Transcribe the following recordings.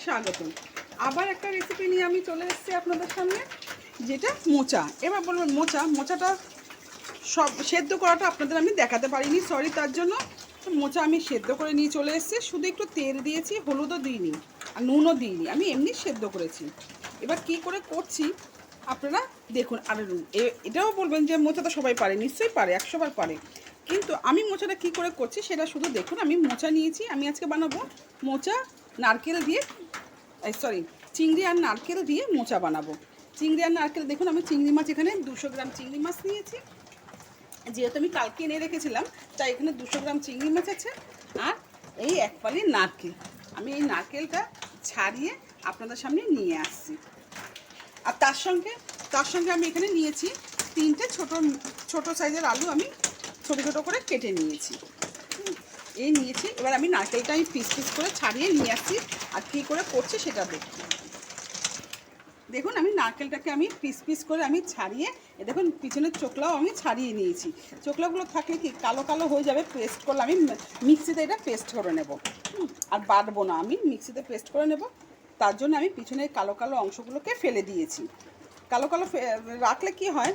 স্বাগতম। আবার একটা রেসিপি নিয়ে আমি চলে এসেছি আপনাদের সামনে, যেটা মোচা। এবার বলবেন মোচাটা সব সেদ্ধ করাটা আপনাদের আমি দেখাতে পারিনি, সরি তার জন্য। তো মোচা আমি সেদ্ধ করে নিয়ে চলে এসেছি, শুধু একটু তেল দিয়েছি, হলুদও দিইনি আর নুনও দিইনি, আমি এমনি সেদ্ধ করেছি। এবার কি করে করছি আপনারা দেখুন। আর এটাও বলবেন যে মোচা তো সবাই পারে, নিশ্চয়ই পারে, 100 বার পারে, কিন্তু আমি মোচাটা কি করে করছি সেটা শুধু দেখুন। আমি মোচা নিয়েছি, আমি আজকে বানাবো মোচা নারকেল দিয়ে, সরি চিংড়ি আর নারকেল দিয়ে মোচা বানাবো। চিংড়ি আর নারকেল দেখুন, আমি চিংড়ি মাছ এখানে 200 গ্রাম চিংড়ি মাছ নিয়েছি, যেহেতু আমি কালকে এনে রেখেছিলাম তাই এখানে 200 গ্রাম চিংড়ি মাছ আছে। আর এই এক ফালি নারকেল, আমি এই নারকেলটা ছাড়িয়ে আপনাদের সামনে নিয়ে আসছি। আর তার সঙ্গে আমি এখানে নিয়েছি 3টে ছোট সাইজের আলু, আমি ছোটো ছোটো করে কেটে নিয়েছি। এই নিয়েছি, এবার আমি নারকেলটা আমি পিস পিস করে ছাড়িয়ে নিয়ে আসছি। আর কী করে করছি সেটা দেখুন। আমি নারকেলটাকে আমি পিস পিস করে আমি ছাড়িয়ে, দেখুন পিছনের চোখলাও আমি ছাড়িয়ে নিয়েছি। চোখলাগুলো থাকলে কি কালো কালো হয়ে যাবে, পেস্ট করলে আমি মিক্সিতে এটা পেস্ট করে নেব। আর বাটবো না, আমি মিক্সিতে পেস্ট করে নেব। তার জন্য আমি পিছনের কালো কালো অংশগুলোকে ফেলে দিয়েছি। কালো কালো রাখলে কি হয়,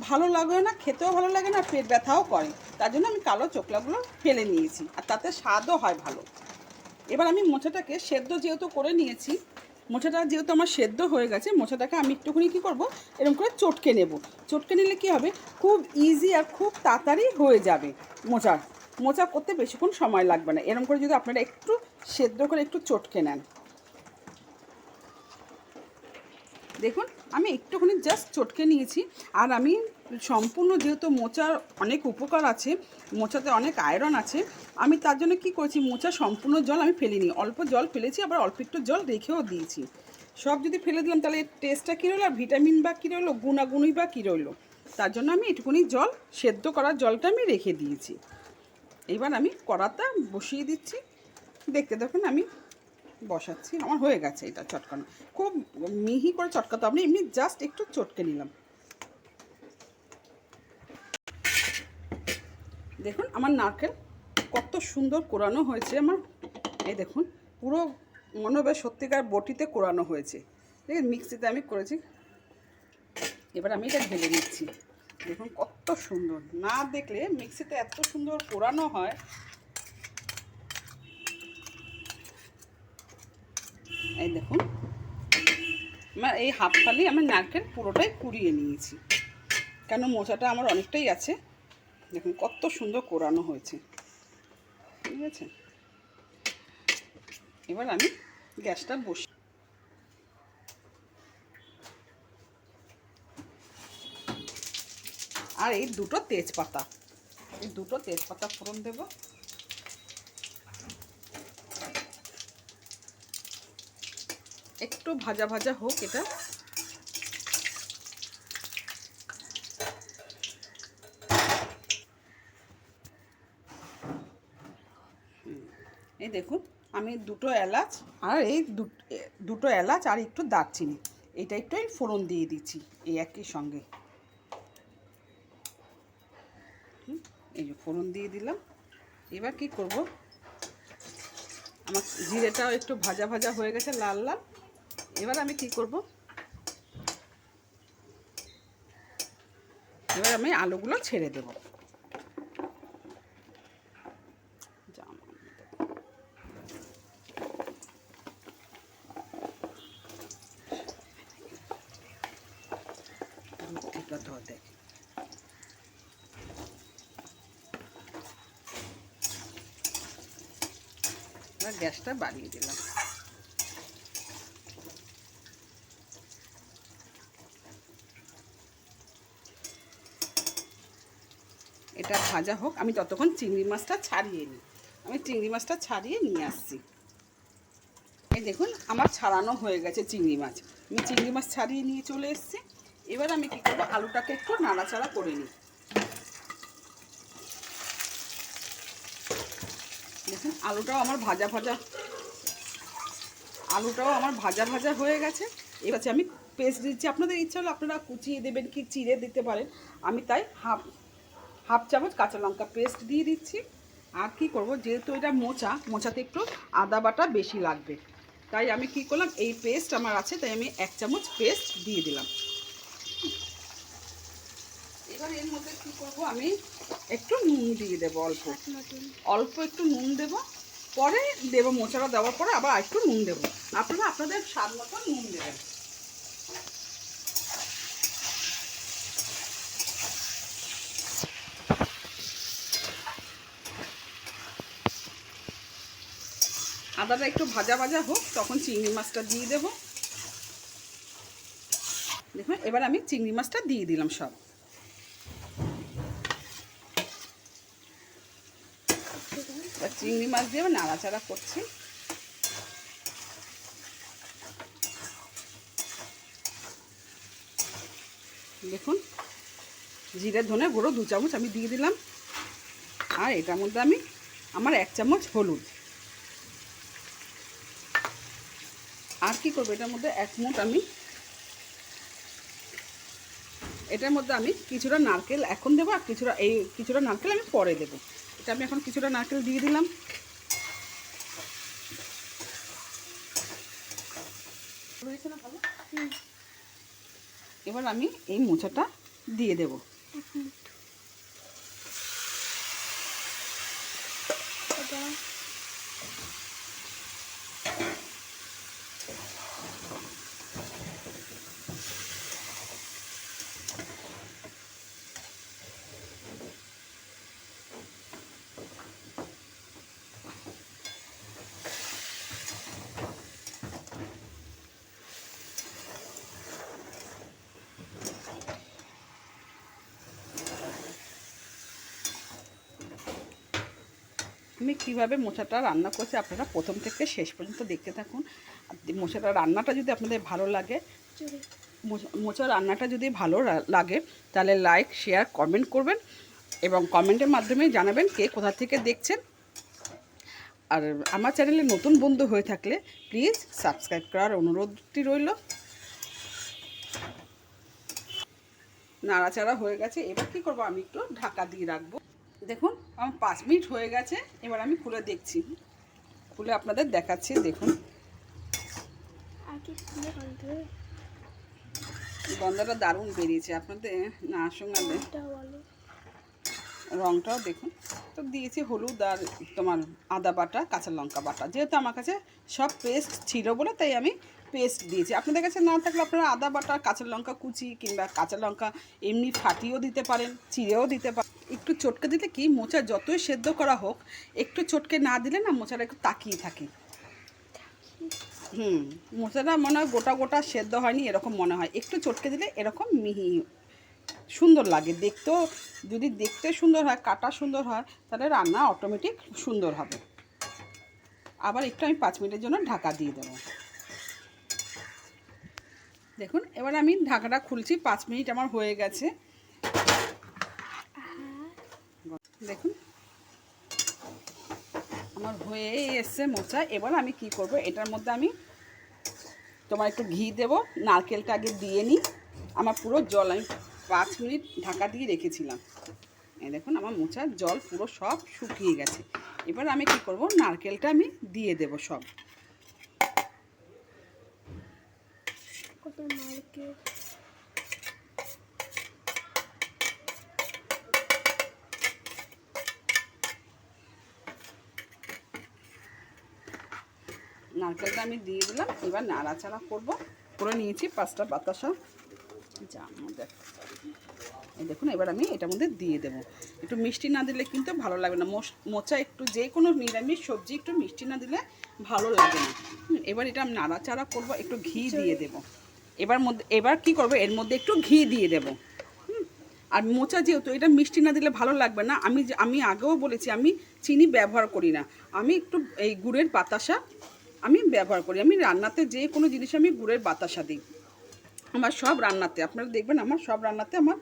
ভালো লাগে না, খেতেও ভালো লাগে না, পেট ব্যথাও করে। তার জন্য আমি কালো চোখলাগুলো ফেলে নিয়েছি, আর তাতে স্বাদও হয় ভালো। এবার আমি মোচাটাকে সেদ্ধ যেহেতু করে নিয়েছি, মোচাটা যেহেতু আমার সেদ্ধ হয়ে গেছে, মোচাটাকে আমি একটুখানি কী করব, এরকম করে চটকে নেব। চটকে নিলে কী হবে, খুব ইজি আর খুব তাড়াতাড়ি হয়ে যাবে। মোচা করতে বেশিক্ষণ সময় লাগবে না, এরকম করে যদি আপনারা একটু সেদ্ধ করে একটু চটকে নেন। দেখুন আমি একটুখানি জাস্ট চটকে নিয়েছি। আর আমি সম্পূর্ণ, যেহেতু মোচার অনেক উপকার আছে, মোচাতে অনেক আয়রন আছে, আমি তার জন্য কি করেছি, মোচা সম্পূর্ণ জল আমি ফেলিনি, অল্প জল ফেলেছি, আবার অল্প একটু জল রেখেও দিয়েছি। সব যদি ফেলে দিলাম তাহলে টেস্টটা কী রইলো, আর ভিটামিন বা কী রইলো, গুণাগুণই বা কী রইলো। তার জন্য আমি একটুখানি জল, সেদ্ধ করার জলটা আমি রেখে দিয়েছি। এবার আমি কড়াটা বসিয়ে দিচ্ছি, দেখতে দেখুন আমি বসাচ্ছি। আমার হয়ে গেছে এটা চটকানো, খুব মিহি করে চটকাতে হবে না, এমনি জাস্ট একটু চটকে নিলাম। দেখুন আমার নারকেল কত সুন্দর কোরানো হয়েছে আমার, এই দেখুন পুরো মনে হবে সত্যিকার বটিতে কোরানো হয়েছে। দেখুন মিক্সিতে আমি করেছি। এবার আমি এটা ঢেলে নিচ্ছি। দেখুন কত সুন্দর, না দেখলে মিক্সিতে এত সুন্দর কোরানো হয়। এই দেখুন আমার এই হাফ ফালি আমার নারকেল পুরোটাই কুড়িয়ে নিয়েছি, কেন মোচাটা আমার অনেকটাই আছে। দেখুন কত সুন্দর কোরানো হয়েছে, ঠিক আছে। এবার আমি গ্যাসটা বসি, আর এই দুটো তেজপাতা ফোড়ন দেব। একটু ভাজা ভাজা হোক এটা। এই দেখুন আমি দুটো এলাচ, আর এই দুটো এলাচ আর একটু দারচিনি, এটা একটু আমি ফোড়ন দিয়ে দিচ্ছি এই একই সঙ্গে। এই যে ফোড়ন দিয়ে দিলাম। এবার কি করব, আমার জিরেটাও একটু ভাজা ভাজা হয়ে গেছে, লাল লাল। এবার আমি কি করব, এবার আমি আলুগুলো ছেড়ে দেব। গ্যাসটা বাড়িয়ে দিলাম। এটা ভাজা হোক, আমি ততক্ষণ চিংড়ি মাছটা ছাড়িয়ে নিই। আমি চিংড়ি মাছটা ছাড়িয়ে নিয়ে আসছি। এই দেখুন আমার ছাড়ানো হয়ে গেছে চিংড়ি মাছ, আমি চিংড়ি মাছ ছাড়িয়ে নিয়ে চলে এসেছি। এবার আমি কী করবো, আলুটাকে একটু নাড়াচাড়া করে নিই। দেখুন আলুটাও আমার ভাজা ভাজা হয়ে গেছে। এবার আমি পেস্ট দিচ্ছি, আপনাদের ইচ্ছা হলে আপনারা কুচিয়ে দেবেন কি চিড়ে দিতে পারেন, আমি তাই হাফ চামচ কাঁচা লঙ্কা পেস্ট দিয়ে দিচ্ছি। আর কি করব, যেহেতু এটা মোচাতে একটু আদা বাটা বেশি লাগবে, তাই আমি কি করলাম, এই পেস্ট আমার আছে তাই আমি 1 চামচ পেস্ট দিয়ে দিলাম। এবার এর মধ্যে কি করব, আমি একটু নুন দিয়ে দেবো, অল্প একটু নুন দেব, পরে দেবো মোচাটা দেওয়ার পরে আবার একটু নুন দেবো। আপনারা আপনাদের স্বাদ মতো নুন দেবেন। আদাটা একটু ভাজা ভাজা হোক, তখন চিংড়ি মাছটা দিয়ে দেবো। দেখুন এবার আমি চিংড়ি মাছটা দিয়ে দিলাম সব। চিংড়ি মাছ দিয়ে নাড়াচাড়া করছি। দেখুন জিরে ধনে গুঁড়ো 2 চামচ আমি দিয়ে দিলাম। আর এটার মধ্যে আমি আমার 1 চামচ হলুদ। আর কি করবো, এটার মধ্যে 1 মুঠ আমি কিছুটা নারকেল এখন দেবো, আর কিছুটা নারকেল আমি পরে দেবো। এটা আমি এখন কিছুটা নারকেল দিয়ে দিলাম। এবার আমি এই মোচাটা দিয়ে দেব। আমি কীভাবে মোচাটা রান্না করছি আপনারা প্রথম থেকে শেষ পর্যন্ত দেখতে থাকুন। মোচাটা রান্নাটা যদি আপনাদের ভালো লাগে, মোচা রান্নাটা যদি ভালো লাগে তাহলে লাইক শেয়ার কমেন্ট করবেন, এবং কমেন্টের মাধ্যমে জানাবেন কে কোথা থেকে দেখছেন। আর আমার চ্যানেলে নতুন বন্ধু হয়ে থাকলে প্লিজ সাবস্ক্রাইব করার অনুরোধটি রইল। নাড়াচাড়া হয়ে গেছে, এবার কি করব, আমি একটু ঢাকা দিয়ে রাখবো। দেখুন আমার 5 মিনিট হয়ে গেছে। এবার আমি খুলে দেখছি, খুলে আপনাদের দেখাচ্ছি। দেখুন গন্ধটা দারুণ বেরিয়েছে, আপনাদের না সঙ্গে রঙটাও দেখুন। তো দিয়েছি হলুদ আর তোমার আদা বাটা, কাঁচা লঙ্কা বাটা। যেহেতু আমার কাছে সব পেস্ট ছিল বলে তাই আমি পেস্ট দিয়েছি। আপনাদের কাছে না থাকলে আপনারা আদা বাটা, কাঁচা লঙ্কা কুচি কিংবা কাঁচা লঙ্কা এমনি ফাটিয়েও দিতে পারেন, চিড়েও দিতে পারেন। একটু চটকে দিলে কি, মোচা যতই সেদ্ধ করা হোক একটু চটকে না দিলে না মোচাটা একটু তাকিয়ে থাকে। মোচাটা মনে হয় গোটা গোটা সেদ্ধ হয়নি এরকম মনে হয়, একটু চটকে দিলে এরকম মিহি সুন্দর লাগে দেখতেও। যদি দেখতে সুন্দর হয়, কাটা সুন্দর হয়, তাহলে রান্না অটোমেটিক সুন্দর হবে। আবার একটু আমি 5 মিনিটের জন্য ঢাকা দিয়ে দেবো। দেখুন এবার আমি ঢাকাটা খুলছি, 5 মিনিট আমার হয়ে গেছে। দেখুন আমার হয়ে এসছে মোচা। এবার আমি কি করব, এটার মধ্যে আমি তোমার একটু ঘি দেব। নারকেলটা আগে দিয়ে নিই। আমার পুরো জল আমি 5 মিনিট ঢাকা দিয়ে রেখেছিলাম। এই দেখুন আমার মোচার জল পুরো সব শুকিয়ে গেছে। এবার আমি কি করব, নারকেলটা আমি দিয়ে দেব সব। নারকেলটা আমি দিয়ে দিলাম। এবার নাড়াচাড়া করব। করে নিয়েছি 5টা বাতাসা। এই দেখুন এবার আমি এটার মধ্যে দিয়ে দেবো। একটু মিষ্টি না দিলে কিন্তু ভালো লাগবে না। মোচা একটু যে কোনো নিরামিষ সবজি একটু মিষ্টি না দিলে ভালো লাগে না। এবার এটা আমি নাড়াচাড়া করব, একটু ঘি দিয়ে দেবো। এবার কি করব, এর মধ্যে একটু ঘি দিয়ে দেবো। আর মোচা যেহেতু এটা মিষ্টি না দিলে ভালো লাগবে না, আমি আগেও বলেছি আমি চিনি ব্যবহার করি না। আমি একটু এই গুড়ের বাতাসা আমি ব্যবহার করি। আমি রান্নাতে যে কোনো জিনিস আমি গুড়ের বাতাসা দিই। আমার সব রান্নাতে আপনারা দেখবেন, আমার সব রান্নাতে আমার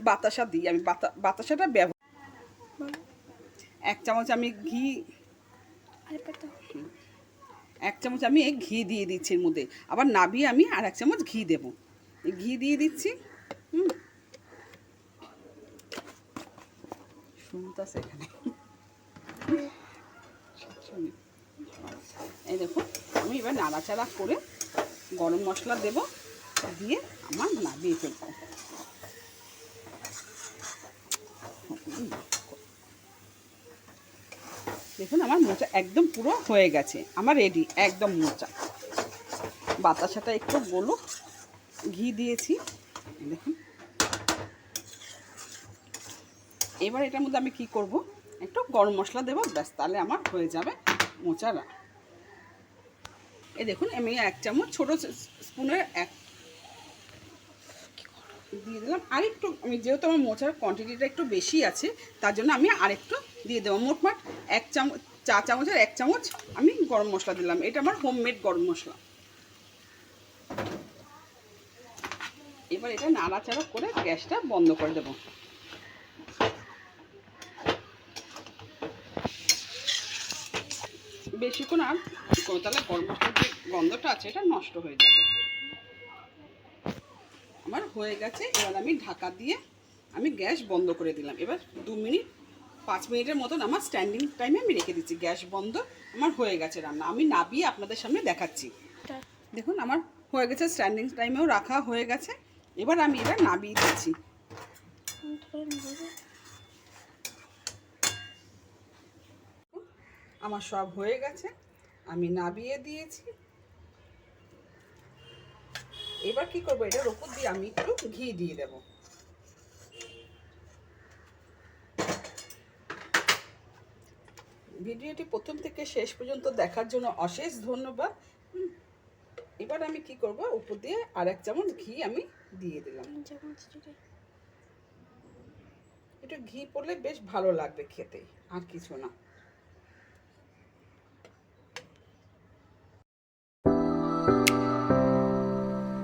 বাতাসা দিই। আমি বাতাসাটা ব্যবহার 1 চামচ আমি ঘি 1 চামচ আমি এই ঘি দিয়ে দিচ্ছি এর মধ্যে। আবার নাবিয়ে আমি আর 1 চামচ ঘি দেবো। ঘি দিয়ে দিচ্ছি। শুনতেছে এখানে। এই দেখুন আমি এবার নাড়াচাড়া করে গরম মশলা দেব, দিয়ে আমার নামিয়ে ফেলবো। দেখুন আমার মোচা একদম পুরো হয়ে গেছে, আমার রেডি একদম মোচা। বাতাসাটা একটু গলুক, ঘি দিয়েছি দেখুন। এবার এটার মধ্যে আমি কি করব, একটু গরম মশলা দেবো, ব্যাস তাহলে আমার হয়ে যাবে মোচারা। এই দেখুন আমি 1 চামচ ছোটো স্পুনের দিয়ে দিলাম। আরেকটু আমি যেহেতু আমার মোচার কোয়ান্টিটিটা একটু বেশি আছে, তার জন্য আমি আরেকটু দিয়ে দেবো। মোটমাট 1 চামচ, 4 চামচের 1 চামচ আমি গরম মশলা দিলাম। এটা আমার হোমমেড গরম মশলা। এবার এটা নাড়াচাড়া করে গ্যাসটা বন্ধ করে দেবো। বেশিক্ষণ আর তাহলে গরম মশলার যে গন্ধটা আছে এটা নষ্ট হয়ে যাবে। আমার হয়ে গেছে, এবার আমি ঢাকা দিয়ে আমি গ্যাস বন্ধ করে দিলাম। এবার 2 মিনিট 5 মিনিটের মতন আমার স্ট্যান্ডিং টাইমে আমি রেখে দিচ্ছি। গ্যাস বন্ধ, আমার হয়ে গেছে রান্না। আমি নাবিয়ে আপনাদের সামনে দেখাচ্ছি। দেখুন আমার হয়ে গেছে, স্ট্যান্ডিং টাইমেও রাখা হয়ে গেছে। এবার আমি এটা নাবিয়ে দিচ্ছি। আমার সব হয়ে গেছে, আমি নাবিয়ে দিয়েছি। এবার কি করবো, এটার ওপর দিয়ে আমি একটু ঘি দিয়ে দেব। ভিডিওটি প্রথম থেকে শেষ পর্যন্ত দেখার জন্য অশেষ ধন্যবাদ। এবার আমি কি করব, উপর দিয়ে আর 1 চামচ ঘি আমি দিয়ে দিলাম। একটু ঘি পড়লে বেশ ভালো লাগবে খেতে, আর কিছু না।